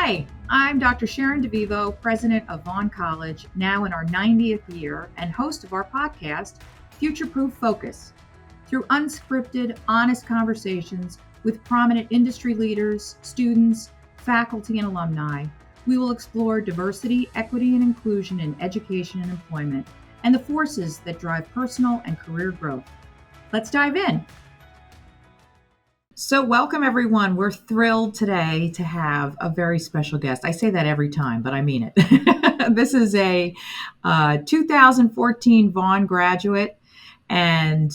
Hi, I'm Dr. Sharon DeVivo, president of Vaughn College, now in our 90th year, and host of our podcast, Future Proof Focus. Through unscripted, honest conversations with prominent industry leaders, students, faculty, and alumni, we will explore diversity, equity, and inclusion in education and employment, and the forces that drive personal and career growth. Let's dive in. So, welcome everyone. We're thrilled today to have a very special guest. I say that every time, but I mean it. This is a 2014 Vaughn graduate and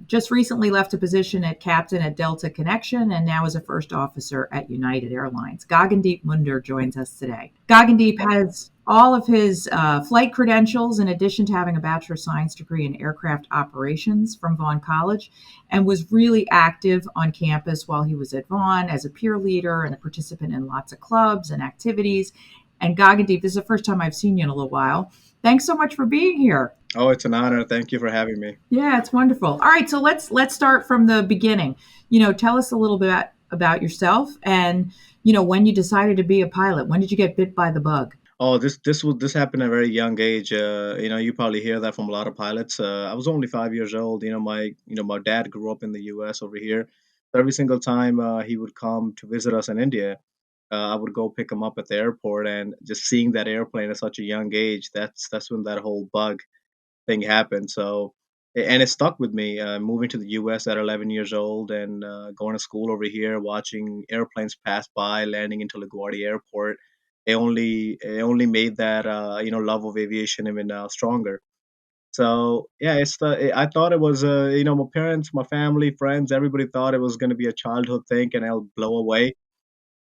just recently left a position at captain at Delta Connection and now is a first officer at United Airlines. Gagandeep Munder joins us today. Gagandeep has all of his flight credentials in addition to having a Bachelor of Science degree in aircraft operations from Vaughn College, and was really active on campus while he was at Vaughn as a peer leader and a participant in lots of clubs and activities. And Gagandeep, this is the first time I've seen you in a little while. Thanks so much for being here. Oh, it's an honor. Thank you for having me. Yeah, it's wonderful. All right, so let's start from the beginning. Tell us a little bit about yourself and when you decided to be a pilot. When did you get bit by the bug? Oh, this happened at a very young age. You probably hear that from a lot of pilots. I was only 5 years old. My dad grew up in the U.S. over here. So every single time he would come to visit us in India, I would go pick him up at the airport, and just seeing that airplane at such a young age, that's when that whole bug thing happened. And it stuck with me. Moving to the U.S. at 11 years old and going to school over here, watching airplanes pass by, landing into LaGuardia Airport. It only made that love of aviation even stronger. So yeah, I thought it was my parents, my family, friends, everybody thought it was going to be a childhood thing and I'll blow away.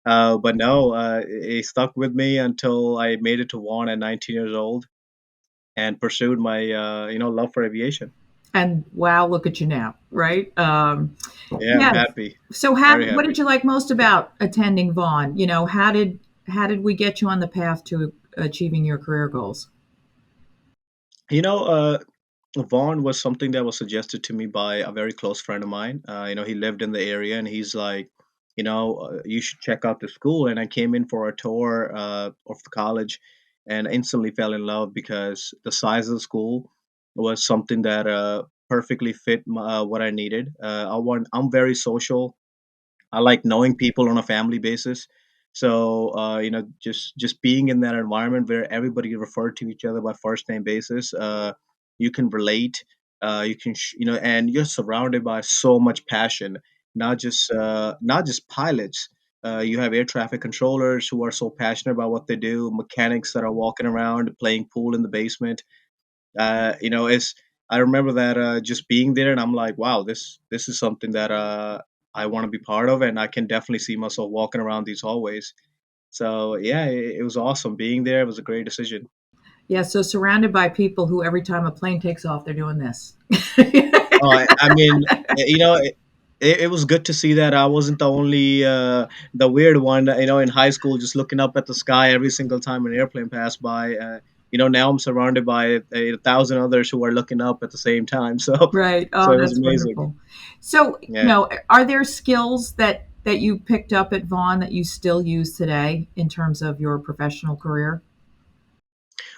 But no, it stuck with me until I made it to one at 19 years old and pursued my love for aviation. And wow, look at you now, right? Yeah, I'm Yeah. happy. So, Very what happy. did you like most about attending Vaughn? How did we get you on the path to achieving your career goals? You know, Vaughn was something that was suggested to me by a very close friend of mine. He lived in the area and he's like, you should check out the school. And I came in for a tour of the college and instantly fell in love because the size of the school was something that perfectly fit what I needed. I'm very social. I like knowing people on a family basis. So just being in that environment where everybody referred to each other by first name basis, you can relate. You can and you're surrounded by so much passion. Not just pilots. You have air traffic controllers who are so passionate about what they do. Mechanics that are walking around playing pool in the basement. It's I remember that just being there, and I'm like, wow, this is something that I want to be part of, and I can definitely see myself walking around these hallways. So yeah, it was awesome being there. It was a great decision. Yeah, so surrounded by people who every time a plane takes off, they're doing this. I mean, it was good to see that I wasn't the only the weird one. In high school, just looking up at the sky every single time an airplane passed by. Now I'm surrounded by a thousand others who are looking up at the same time. So, Right. so Oh, it was that's amazing. wonderful. So, Yeah. are there skills that you picked up at Vaughn that you still use today in terms of your professional career?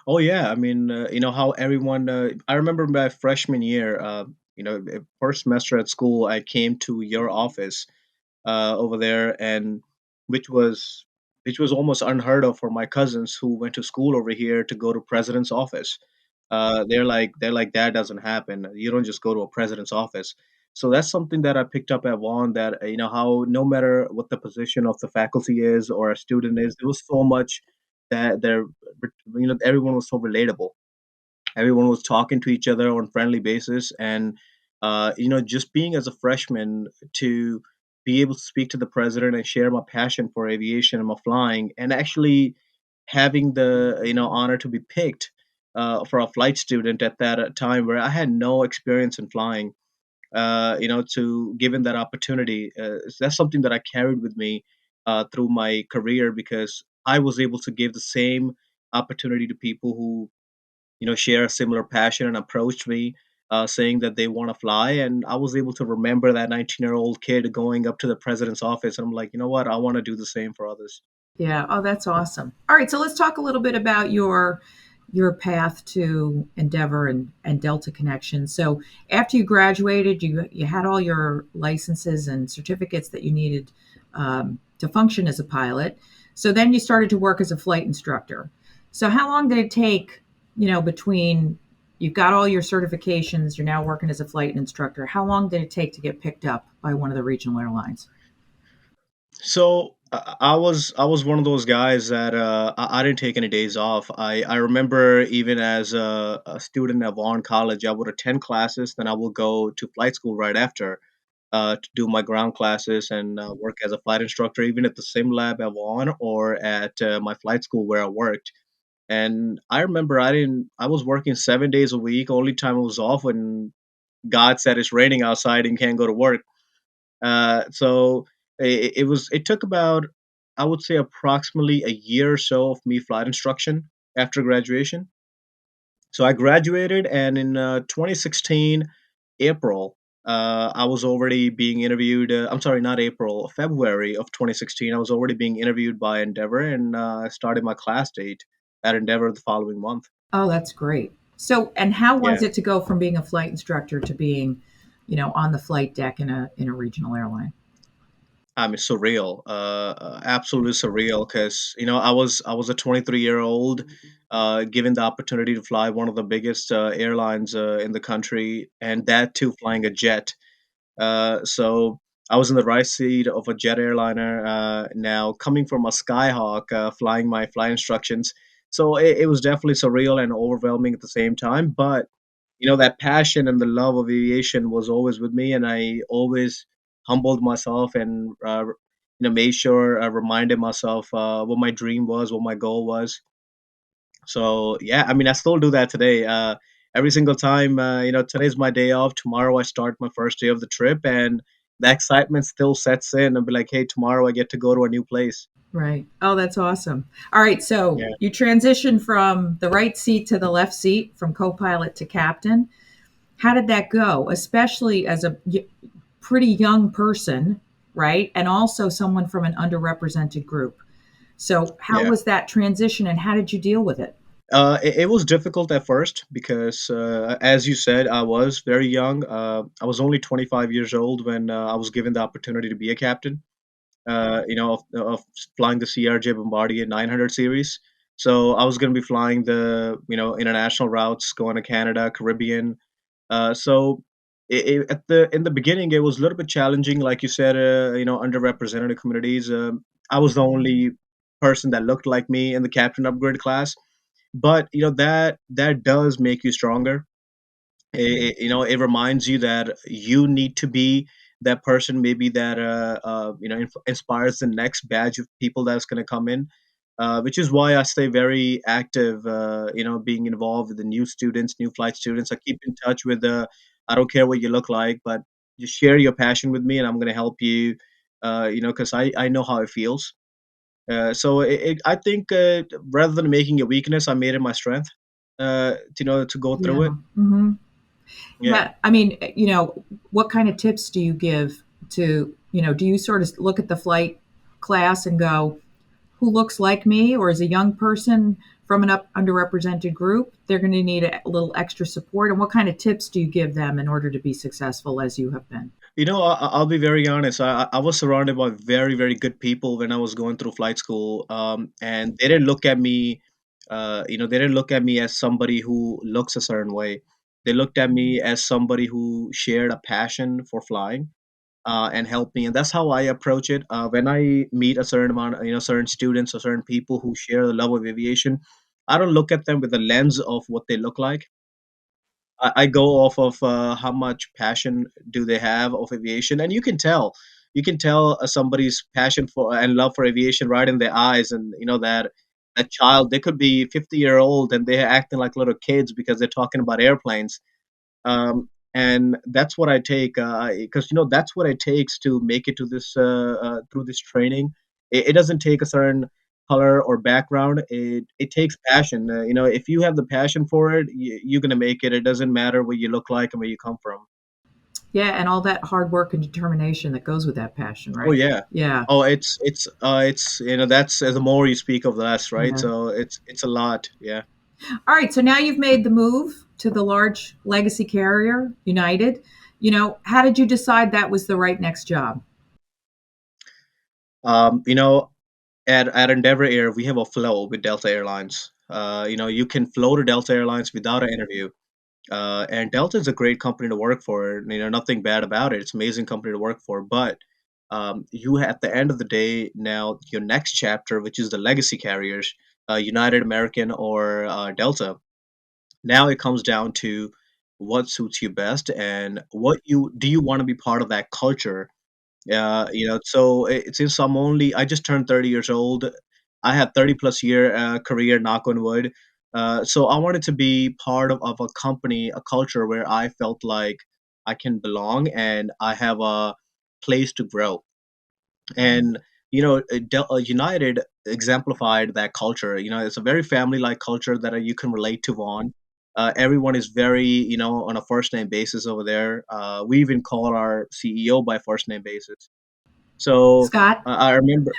Oh yeah, I mean, how everyone. I remember my freshman year. First semester at school, I came to your office over there, and which was which was almost unheard of for my cousins who went to school over here to go to president's office. They're like that doesn't happen. You don't just go to a president's office. So that's something that I picked up at Vaughan. That how no matter what the position of the faculty is or a student is, there was so much that everyone was so relatable. Everyone was talking to each other on friendly basis, and just being as a freshman to be able to speak to the president and share my passion for aviation and my flying, and actually having the honor to be picked for a flight student at that time where I had no experience in flying. To given that opportunity, that's something that I carried with me through my career because I was able to give the same opportunity to people who share a similar passion and approached me saying that they want to fly. And I was able to remember that 19-year-old kid going up to the president's office, and I'm like, you know what, I want to do the same for others. Yeah. Oh, that's awesome. All right, so let's talk a little bit about your path to Endeavor and Delta Connection. So after you graduated, you had all your licenses and certificates that you needed to function as a pilot. So then you started to work as a flight instructor. So how long did it take, between you've got all your certifications, you're now working as a flight instructor. How long did it take to get picked up by one of the regional airlines? So I was one of those guys that I didn't take any days off. I remember even as a student at Vaughn College, I would attend classes, then I would go to flight school right after to do my ground classes and work as a flight instructor, even at the sim lab at Vaughn or at my flight school where I worked. And I remember I was working 7 days a week. Only time I was off when God said it's raining outside and can't go to work. So it took about, I would say, approximately a year or so of me flight instruction after graduation. So I graduated, and in 2016 April, I was already being interviewed. I'm sorry, not April, February of 2016. I was already being interviewed by Endeavor, and I started my class date at Endeavor the following month. Oh, that's great. So, and how Yeah. was it to go from being a flight instructor to being, on the flight deck in a regional airline? I mean, surreal, absolutely surreal. Because I was a 23-year-old, given the opportunity to fly one of the biggest airlines in the country, and that too flying a jet. So I was in the right seat of a jet airliner. Now coming from a Skyhawk, flying my flight instructions, so it was definitely surreal and overwhelming at the same time. But that passion and the love of aviation was always with me, and I always humbled myself and made sure I reminded myself what my dream was, what my goal was. So yeah, I mean, I still do that today. Every single time, today's my day off. Tomorrow I start my first day of the trip, and the excitement still sets in. And be like, hey, tomorrow I get to go to a new place. Right. Oh, that's awesome. All right. So Yeah, you transitioned from the right seat to the left seat, from co-pilot to captain. How did that go? Especially as a pretty young person, right? And also someone from an underrepresented group. So how yeah. was that transition and how did you deal with it? It was difficult at first because, as you said, I was very young. I was only 25 years old when I was given the opportunity to be a captain. Of flying the CRJ Bombardier 900 series. So I was going to be flying the international routes, going to Canada, Caribbean. So at the in the beginning, it was a little bit challenging, like you said. Underrepresented communities. I was the only person that looked like me in the captain upgrade class, but that does make you stronger. It reminds you that you need to be that person, maybe that inspires the next batch of people that's going to come in, which is why I stay very active, being involved with the new students, new flight students. I keep in touch with the, I don't care what you look like, but just share your passion with me and I'm going to help you, because I know how it feels. I think, rather than making it weakness, I made it my strength, to go Yeah. through it. Hmm. Yeah. Yeah. I mean, what kind of tips do you give to, do you sort of look at the flight class and go, who looks like me, or is a young person from an underrepresented group, they're going to need a little extra support? And what kind of tips do you give them in order to be successful as you have been? I'll be very honest. I was surrounded by very, very good people when I was going through flight school, and they didn't look at me. They didn't look at me as somebody who looks a certain way. They looked at me as somebody who shared a passion for flying, and helped me. And that's how I approach it. When I meet a certain amount, certain students or certain people who share the love of aviation, I don't look at them with the lens of what they look like. I go off of how much passion do they have of aviation, and you can tell. You can tell somebody's passion for and love for aviation right in their eyes, and that child, they could be 50-year-old and they're acting like little kids because they're talking about airplanes. And that's what I take, because that's what it takes to make it to this, through this training. It doesn't take a certain color or background. It takes passion. If you have the passion for it, you're gonna make it. It doesn't matter what you look like and where you come from. Yeah, and all that hard work and determination that goes with that passion, Oh right? yeah. Yeah. Oh, it's that's the more you speak of the less, right? Yeah. So it's a lot. Yeah. All right, so now you've made the move to the large legacy carrier, United. How did you decide that was the right next job? You know, at Endeavor Air, we have a flow with Delta Airlines. You can flow to Delta Airlines without an interview. And Delta is a great company to work for. Nothing bad about it. It's an amazing company to work for. But at the end of the day, now your next chapter, which is the legacy carriers, United, American, or Delta. Now it comes down to what suits you best and what you do. You want to be part of that culture? So since I just turned 30 years old. I had 30 plus year career, knock on wood. So I wanted to be part of a company, a culture where I felt like I can belong and I have a place to grow. And United exemplified that culture. It's a very family like culture that you can relate to. Vaughn. Everyone is very, on a first name basis over there. We even call our CEO by first name basis. So Scott? I remember,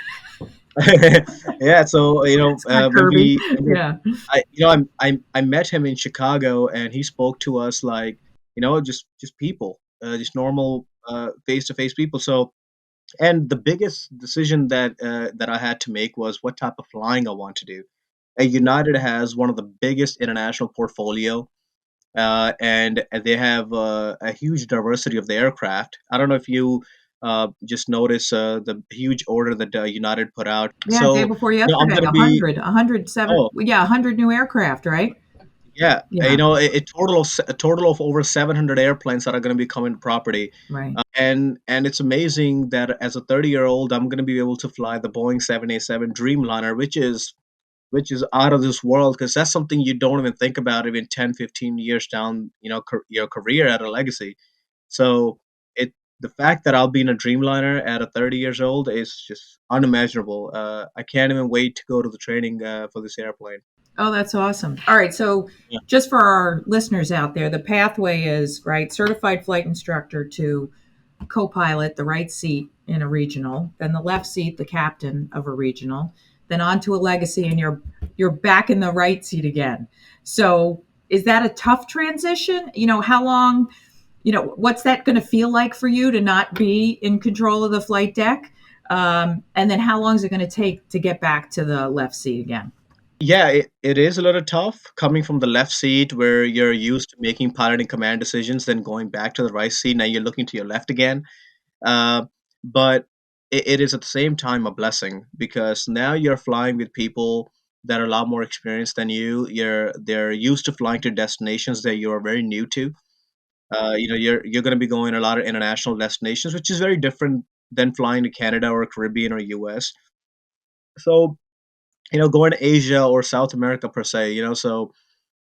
yeah. So Scott when Kirby. we, when we Yeah. I met him in Chicago, and he spoke to us like, just people, just normal face to face people. So, and the biggest decision that I had to make was what type of flying I want to do. United has one of the biggest international portfolio, and they have a huge diversity of the aircraft. I don't know if you just notice the huge order that United put out. Yeah, day So, before I'm yesterday, going to be, 107, oh, yeah, 100 new aircraft, right? yeah, Yeah, a total of over 700 airplanes that are going to be coming to property. right. And it's amazing that as a 30-year-old, I'm going to be able to fly the Boeing 787 Dreamliner, which is out of this world, because that's something you don't even think about even 10, 15 years down, your career at a legacy. So it the fact that I'll be in a Dreamliner at a 30 years old is just unimaginable. I can't even wait to go to the training for this airplane. Oh, that's awesome. All right. So, Yeah. just for our listeners out there, the pathway is right certified flight instructor to co pilot, the right seat in a regional, then the left seat, the captain of a regional, then onto a legacy, and you're back in the right seat again. So, is that a tough transition? How long, what's that going to feel like for you to not be in control of the flight deck? And then how long is it going to take to get back to the left seat again? Yeah, it is a little tough coming from the left seat where you're used to making pilot and command decisions, then going back to the right seat. Now you're looking to your left again. Uh, but it is at the same time a blessing because now you're flying with people that are a lot more experienced than you. They're used to flying to destinations that you are very new to. You're going to be going a lot of international destinations, which is very different than flying to Canada or Caribbean or US. So going to Asia or South America per se. So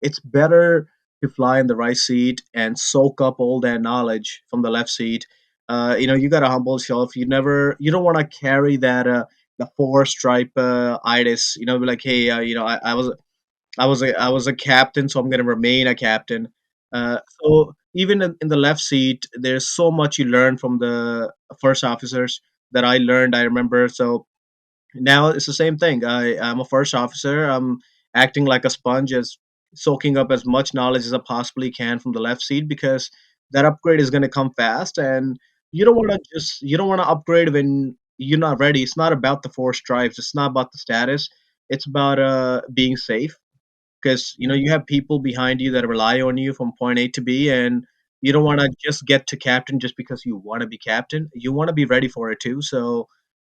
it's better to fly in the right seat and soak up all that knowledge from the left seat. You got to humble yourself. You don't want to carry that the four stripe itis. Be like, hey, I was a captain, so I'm going to remain a captain. So even in the left seat, there's so much you learn from the first officers that I learned. I remember. So now it's the same thing. I'm a first officer. I'm acting like a sponge, as soaking up as much knowledge as I possibly can from the left seat because that upgrade is going to come fast, and you don't want to upgrade when you're not ready. It's not about the four stripes. It's not about the status. It's about being safe because you have people behind you that rely on you from point A to B, and you don't want to just get to captain just because you want to be captain. You want to be ready for it too. So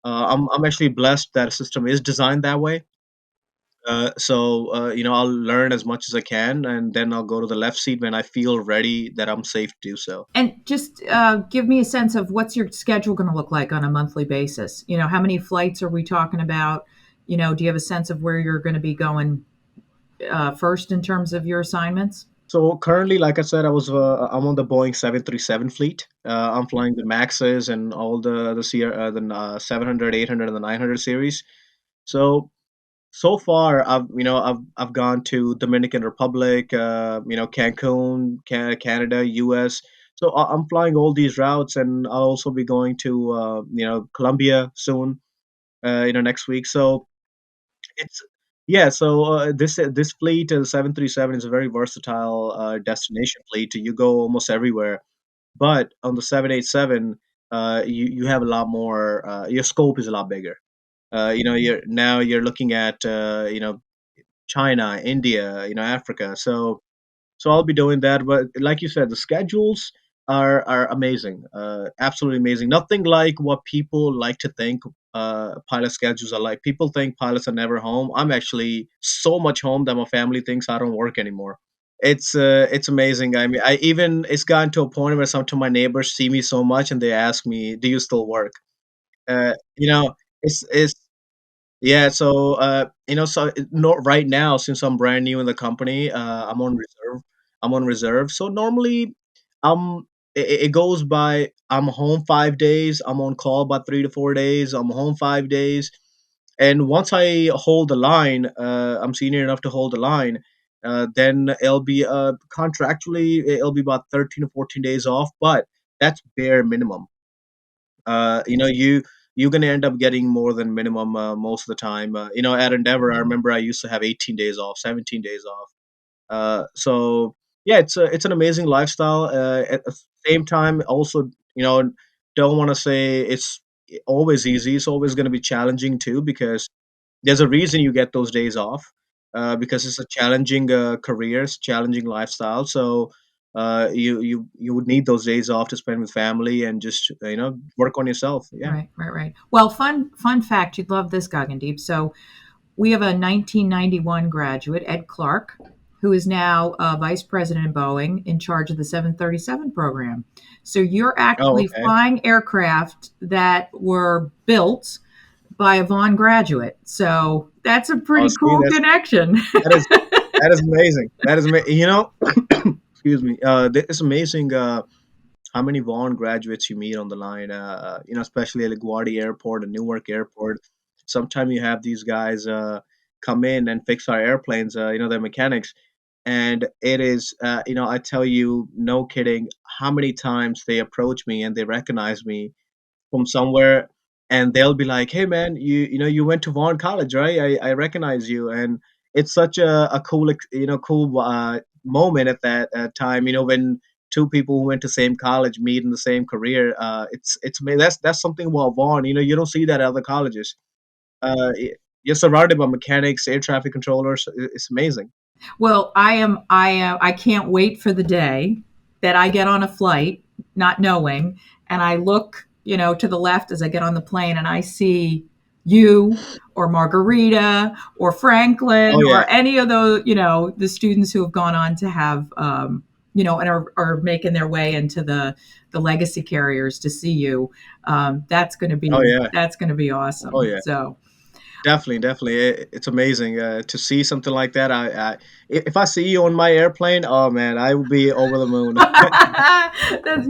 I'm actually blessed that a system is designed that way. I'll learn as much as I can, and then I'll go to the left seat when I feel ready that I'm safe to do so. And just give me a sense of what's your schedule going to look like on a monthly basis. How many flights are we talking about? Do you have a sense of where you're going to be going first in terms of your assignments? So currently, like I said, I'm on the Boeing 737 fleet. I'm flying the Maxes and all the 700, 800, and the 900 series. So far, I've gone to Dominican Republic, Cancun, Canada, U.S. So I'm flying all these routes, and I'll also be going to Colombia soon, next week. So it's yeah. So this fleet, 737, is a very versatile destination fleet. You go almost everywhere. But on the 787, you have a lot more. Your scope is a lot bigger. You're looking at China, India, Africa. So I'll be doing that. But like you said, the schedules are amazing, absolutely amazing. Nothing like what people like to think. Pilot schedules are like. People think pilots are never home. I'm actually so much home that my family thinks I don't work anymore. It's amazing. I mean, I even it's gotten to a point where some of my neighbors see me so much and they ask me, "Do you still work?" It's yeah, so, no, right now, since I'm brand new in the company, I'm on reserve. So normally, it goes by I'm home 5 days, I'm on call about 3 to 4 days, I'm home 5 days, and once I hold the line, I'm senior enough to hold the line, then it'll be, contractually, it'll be about 13 to 14 days off, but that's bare minimum. You're gonna end up getting more than minimum most of the time. At Endeavor, I remember I used to have 18 days off, 17 days off. So yeah, it's an amazing lifestyle. At the same time, also don't want to say it's always easy. It's always going to be challenging too because there's a reason you get those days off, because it's a challenging career, it's challenging lifestyle. So you would need those days off to spend with family and just work on yourself. Yeah. Right, right, right. Well, fun fact, you'd love this, Gagandeep. So we have a 1991 graduate, Ed Clark, who is now vice president in Boeing in charge of the 737 program. So you're Oh, actually okay. flying aircraft that were built by a Vaughn graduate. So that's a Oh, pretty see, cool connection. that is that is amazing. That is amazing. Excuse me. It's amazing. How many Vaughn graduates you meet on the line, especially at LaGuardia Airport and Newark Airport. Sometimes you have these guys come in and fix our airplanes, they're mechanics. And it is, I tell you, no kidding, how many times they approach me and they recognize me from somewhere, and they'll be like, "Hey, man, you went to Vaughan College, right? I recognize you." And it's such a cool, cool moment at that time. When two people who went to same college meet in the same career. That's something about Vaughan. You don't see that at other colleges. You're surrounded by mechanics, air traffic controllers. It's amazing. Well, I can't wait for the day that I get on a flight, not knowing, and I look, to the left as I get on the plane, and I see you or Margarita or Franklin Oh yeah, or any of those, the students who have gone on to have, and are making their way into the legacy carriers to see you. oh yeah, That's going to be oh awesome. yeah. So. Definitely, definitely. It's amazing to see something like that. If I see you on my airplane, oh man, I will be over the moon.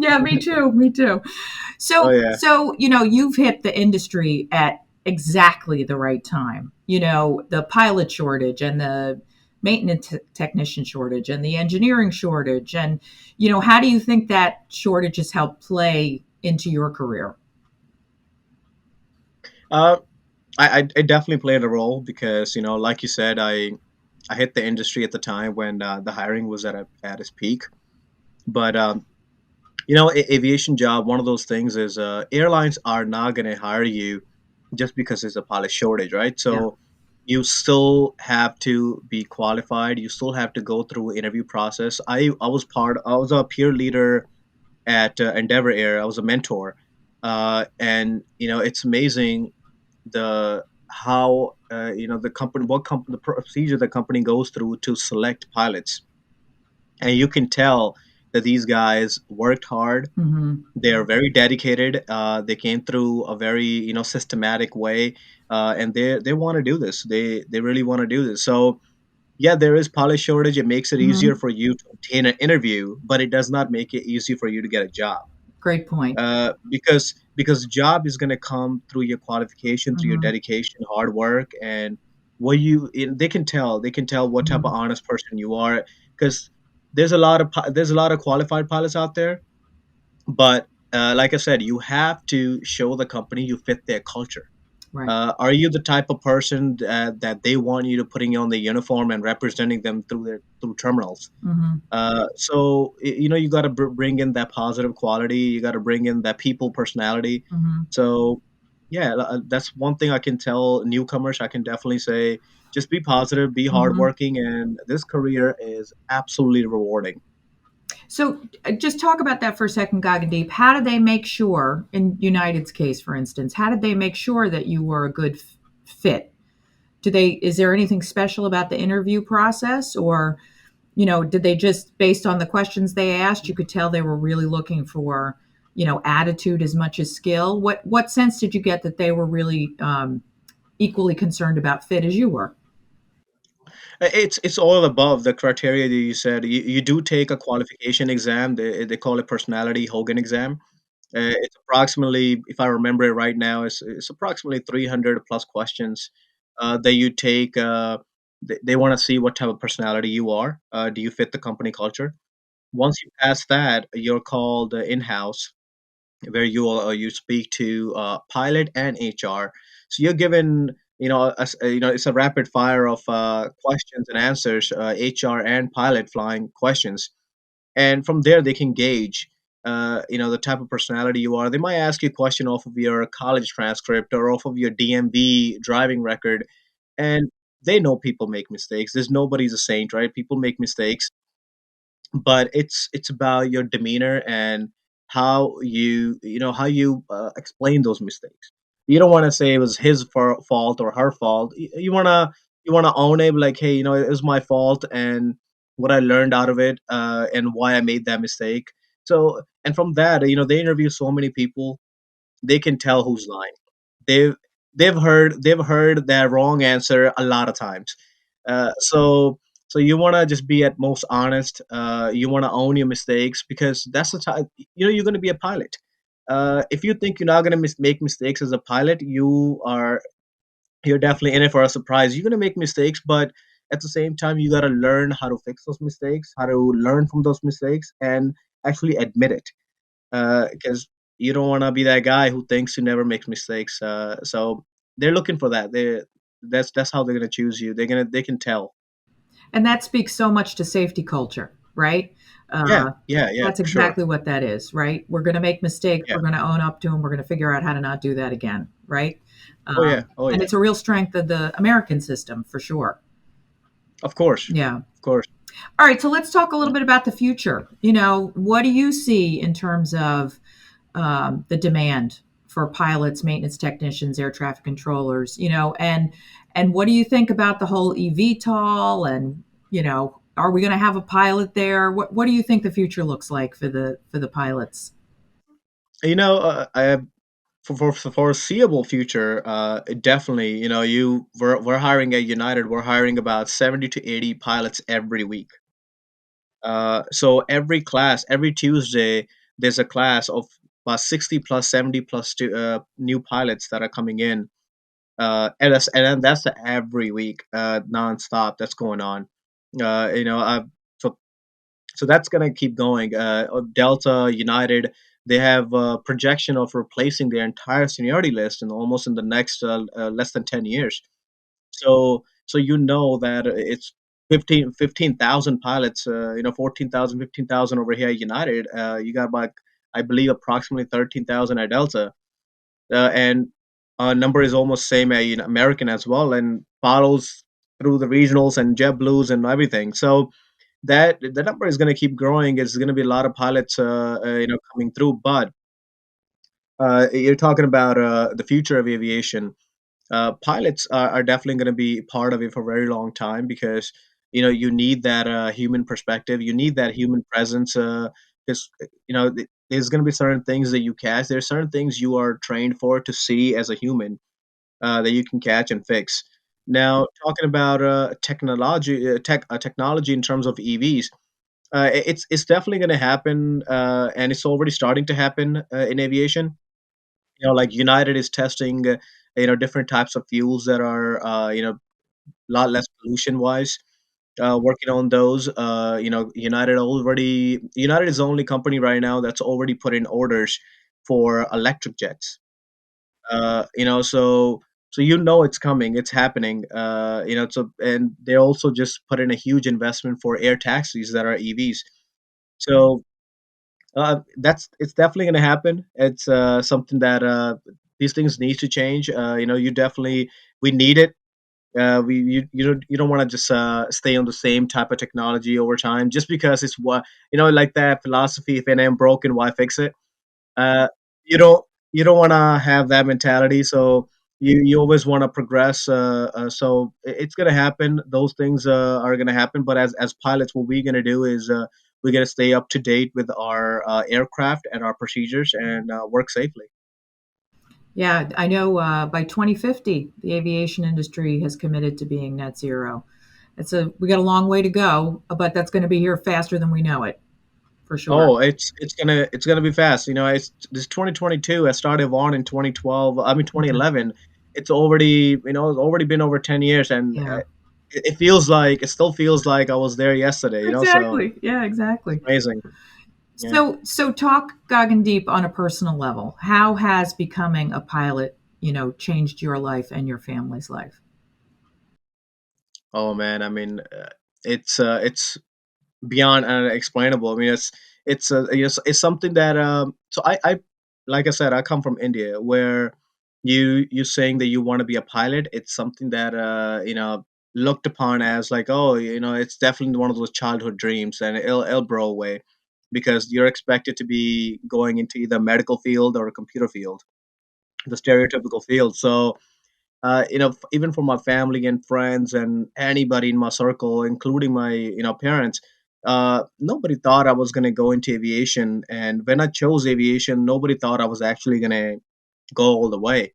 Yeah, me too. Me too. Oh So, yeah. you've hit the industry at exactly the right time. The pilot shortage and the maintenance technician shortage and the engineering shortage. And, how do you think that shortage has helped play into your career? Uh, I definitely played a role because like you said, I hit the industry at the time when the hiring was at its peak. But aviation job, one of those things is airlines are not going to hire you just because there's a pilot shortage, right? Yeah. So you still have to be qualified. You still have to go through interview process. I was a peer leader at Endeavor Air. I was a mentor, and it's amazing the how the company what company the procedure the company goes through to select pilots, and you can tell that these guys worked hard. Hmm. They're very dedicated. They came through a very systematic way, and they want to do this. They really want to do this. So yeah, there is pilot shortage. It makes it easier Hmm. for you to obtain an interview, but it does not make it easy for you to get a job. Great point. Because job is going to come through your qualification, through your Hmm. dedication, hard work, and they can tell what type of Hmm. honest person you are, because there's a lot of qualified pilots out there, But like I said, you have to show the company you fit their culture. Right. Are you the type of person that they want you to putting on the uniform and representing them through terminals? Hmm. You got to bring in that positive quality. You got to bring in that people personality. Hmm. So yeah, that's one thing I can tell newcomers. I can definitely say, just be positive, be Hmm. hardworking, and this career is absolutely rewarding. So just talk about that for a second, Gagandeep. How did they make sure, in United's case, for instance, how did they make sure that you were a good fit? Is there anything special about the interview process, or, did they just, based on the questions they asked, you could tell they were really looking for, attitude as much as skill? What sense did you get that they were really equally concerned about fit as you were? It's all above the criteria that you said. You do take a qualification exam. They call it personality Hogan exam. It's approximately, if I remember it right now, it's approximately 300 plus questions that you take. They want to see what type of personality you are. Do you fit the company culture? Once you pass that, you're called in-house, where you speak to pilot and HR. So you're given, it's a rapid fire of questions and answers, HR and pilot flying questions, and from there they can gauge the type of personality you are. They might ask you a question off of your college transcript or off of your DMV driving record, and they know people make mistakes. There's nobody's a saint, right? People make mistakes, but it's about your demeanor and how you explain those mistakes. You don't want to say it was his fault or her fault. You want to own it, like, hey, it was my fault, and what I learned out of it, and why I made that mistake. So, and from that, they interview so many people, they can tell who's lying. They've they've heard that wrong answer a lot of times. So you want to just be at most honest. You want to own your mistakes, because that's the time you're going to be a pilot. If you think you're not going to make mistakes as a pilot, you're definitely in it for a surprise. You're going to make mistakes, but at the same time, you got to learn how to fix those mistakes, how to learn from those mistakes, and actually admit it, because you don't want to be that guy who thinks you never makes mistakes. So they're looking for that. That's how they're gonna choose you. They can tell. And that speaks so much to safety culture, right? Yeah, Uh, yeah, yeah, that's for sure. exactly what that is, right? We're going to make mistakes. Yeah. We're going to own up to them. We're going to figure out how to not do that again, right? Oh yeah. Oh And yeah. it's a real strength of the American system for sure. Of course. Yeah. Of course. All right. So let's talk a little Yeah. bit about the future. What do you see in terms of the demand for pilots, maintenance technicians, air traffic controllers? And what do you think about the whole eVTOL? And are we going to have a pilot there? What do you think the future looks like for the pilots? I for foreseeable future, definitely. We're hiring at United. We're hiring about 70 to 80 pilots every week. So every Tuesday, there's a class of about 60 plus, 70 plus new pilots that are coming in. And then that's the every week, nonstop. That's going on. So so that's gonna keep going. Delta, United, they have a projection of replacing their entire seniority list in almost in the next less than 10 years. So that it's 15,000 pilots, 14,000, 15,000 over here at United. You got about, I believe, approximately 13,000 at Delta, and number is almost same at American as well, and follows through the regionals and JetBlues and everything. So that the number is going to keep growing. It's going to be a lot of pilots, coming through. But you're talking about the future of aviation. Pilots are definitely going to be part of it for a very long time, because you need that human perspective, you need that human presence, because there's going to be certain things that you catch, there's certain things you are trained for to see as a human, that you can catch and fix. Now, talking about technology in terms of EVs, it's definitely going to happen, and it's already starting to happen in aviation. Like United is testing, different types of fuels that are, a lot less pollution wise. working on those. United is the only company right now that's already put in orders for electric jets. So it's coming, it's happening. And they also just put in a huge investment for air taxis that are EVs. So that's it's definitely going to happen. It's something that these things need to change. You definitely we need it. You don't want to just stay on the same type of technology over time just because it's what like that philosophy. If it ain't broken, why fix it? Uh, you don't you don't want to have that mentality. So you always want to progress. It's gonna happen. Those things are gonna happen. But as pilots, what we're gonna do is we're gonna stay up to date with our aircraft and our procedures and work safely. Yeah, I know by 2050, the aviation industry has committed to being net zero. We got a long way to go, but that's going to be here faster than we know it, for sure. Oh, it's gonna be fast. It's this 2022. I started Vaughn in 2012. I mean Mhm. 2011. It's already been over 10 years, and Yeah, it still feels like I was there yesterday. So exactly. Yeah, it's exactly. amazing. Yeah. So talk Gagandeep on a personal level. How has becoming a pilot, changed your life and your family's life? Oh man, I mean, it's beyond explainable. I mean, it's something that so I like I said, I come from India where you saying that you want to be a pilot. It's something that looked upon as like, oh, it's definitely one of those childhood dreams, and it'll grow away because you're expected to be going into either medical field or a computer field, the stereotypical field. So even for my family and friends and anybody in my circle, including my parents, nobody thought I was going to go into aviation. And when I chose aviation, nobody thought I was actually going to go all the way.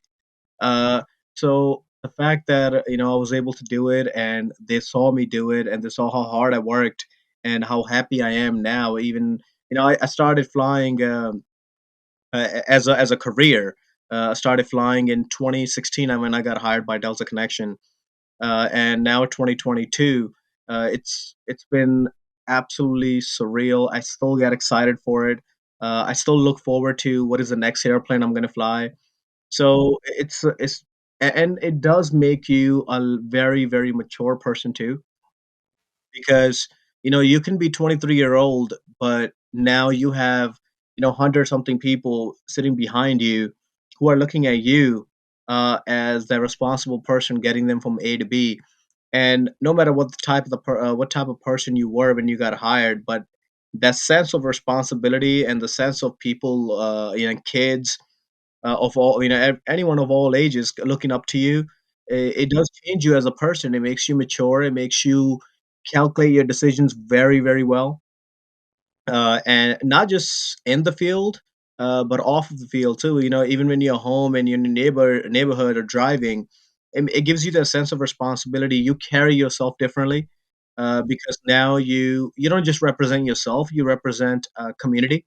uh, so the fact that I was able to do it, and they saw me do it, and they saw how hard I worked and how happy I am now. Even I started flying as a career. I started flying in 2016 when I got hired by Delta Connection, and now 2022. It's been absolutely surreal. I still get excited for it. I still look forward to what is the next airplane I'm going to fly. So and it does make you a very very mature person too, because you can be 23-year-old, but now you have 100 something people sitting behind you who are looking at you as the responsible person getting them from A to B. And no matter what the type of what type of person you were when you got hired, but that sense of responsibility and the sense of people, kids of all, anyone of all ages looking up to you, it does change you as a person. It makes you mature. It makes you calculate your decisions very, very well, and not just in the field, but off of the field too. Even when you're home and you're in your neighborhood or driving, it gives you that sense of responsibility. You carry yourself differently because now you don't just represent yourself; you represent a community.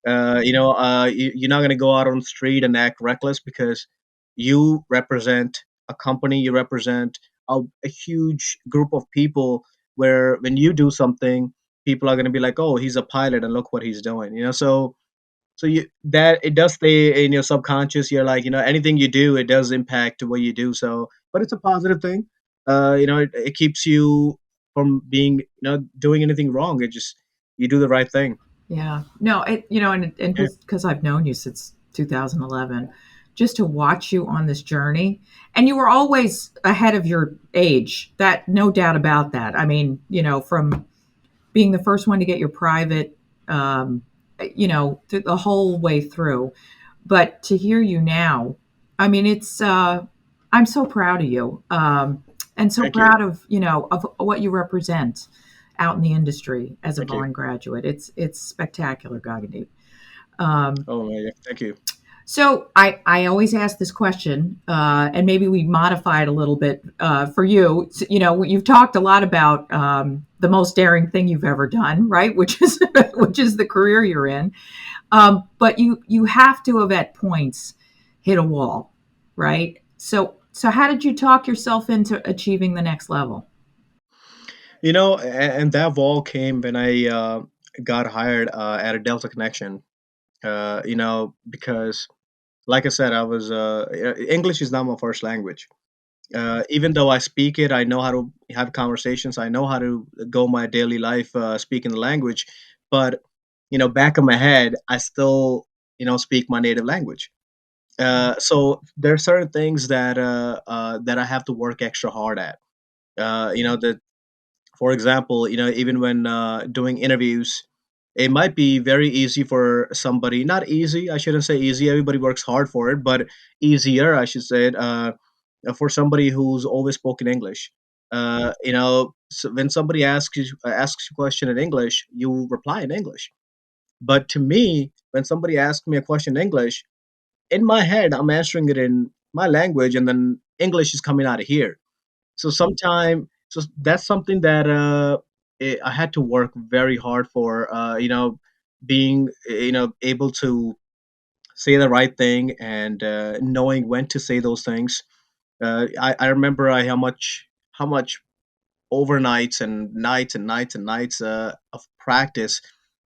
You're not going to go out on the street and act reckless because you represent a company, you represent a huge group of people where when you do something, people are going to be like, oh, he's a pilot and look what he's doing. So you that it does stay in your subconscious. You're like, anything you do, it does impact what you do. So, but it's a positive thing. It keeps you from being, doing anything wrong. It just, you do the right thing. Yeah. No, and Yeah. because I've known you since 2011, just to watch you on this journey, and you were always ahead of your age. That no doubt about that. I mean, from being the first one to get your private, um, the whole way through. But to hear you now, I mean, I'm so proud of you, and so Thank you. proud of of what you represent out in the industry as a Thank you. Vaughn graduate. It's spectacular, Gagandeep. Um, Oh, man, yeah, thank you. so I always ask this question, and maybe we modify it a little bit for you. You've talked a lot about the most daring thing you've ever done, right? Which is which is the career you're in. But you have to have at points hit a wall, right? So how did you talk yourself into achieving the next level? And that wall came when I got hired at a Delta Connection. Because like I said, I was English is not my first language. Even though I speak it, I know how to have conversations. I know how to go my daily life speaking the language. But back in my head, I still speak my native language. So there are certain things that I have to work extra hard at. That for example, even when doing interviews, it might be very easy for somebody. Not easy, I shouldn't say easy. Everybody works hard for it, but easier, I should say it. For somebody who's always spoken English. So when somebody asks you a question in English, you reply in English. But to me, when somebody asks me a question in English, in my head, I'm answering it in my language, and then English is coming out of here. So that's something that I had to work very hard for. Being able to say the right thing and knowing when to say those things. I remember how much overnights and nights and nights and nights of practice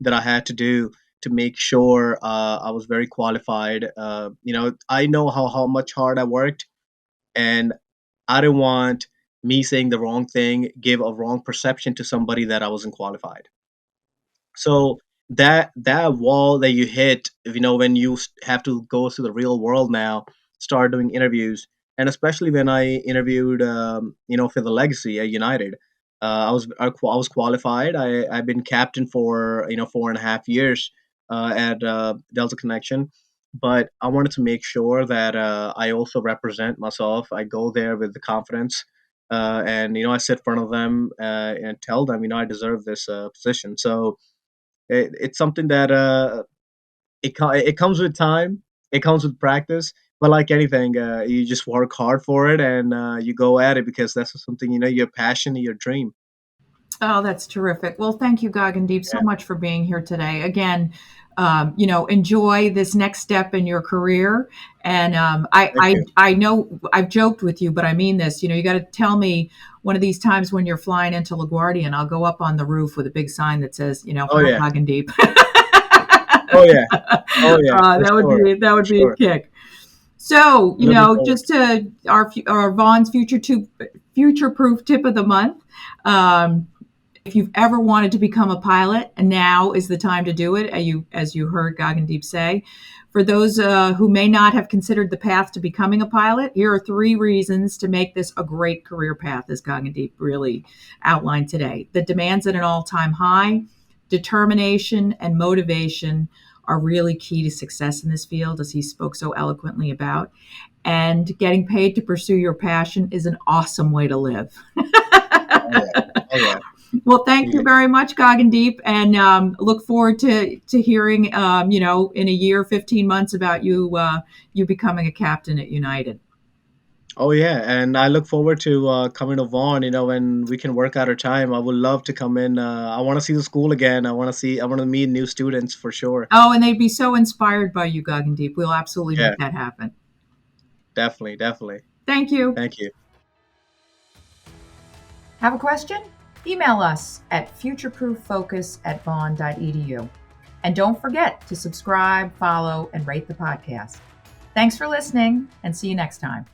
that I had to do to make sure I was very qualified. I know how much hard I worked, and I didn't want me saying the wrong thing give a wrong perception to somebody that I wasn't qualified. So that wall that you hit, when you have to go to the real world now, start doing interviews, and especially when I interviewed, for the legacy at United, I was qualified. I've been captain for 4.5 years at Delta Connection, but I wanted to make sure that I also represent myself. I go there with the confidence. And I sit in front of them and tell them, I deserve this position. So it's something that it comes with time, it comes with practice, but like anything, you just work hard for it, and you go at it because that's something your passion, your dream. Oh, that's terrific. Well, thank you, Gagandeep, so Yeah, much for being here today. Again, enjoy this next step in your career. And thank you. I know I've joked with you, but I mean this. You got to tell me one of these times when you're flying into LaGuardia, and I'll go up on the roof with a big sign that says, Oh "Hi, yeah, Gagandeep." oh yeah, oh yeah, for sure, That for would be a sure. kick. So, Looking forward. just to our Vaughn's future proof tip of the month. Um, if you've ever wanted to become a pilot, and now is the time to do it, as you heard Gagandeep say. For those who may not have considered the path to becoming a pilot, here are 3 reasons to make this a great career path, as Gagandeep really outlined today. The demands at an all-time high, determination, and motivation are really key to success in this field, as he spoke so eloquently about. And getting paid to pursue your passion is an awesome way to live. Oh yeah, oh yeah. Well, thank you Yeah. very much, Gagandeep, and look forward to hearing, in a year, 15 months about you becoming a captain at United. Oh yeah, and I look forward to coming to Vaughn. When we can work out our time, I would love to come in. I want to see the school again. I want to meet new students for sure. Oh, and they'd be so inspired by you, Gagandeep. We'll absolutely Yeah, make that happen. definitely, definitely. Thank you. Thank you. Have a question? Email us at futureprooffocus@vaughn.edu. And don't forget to subscribe, follow, and rate the podcast. Thanks for listening, and see you next time.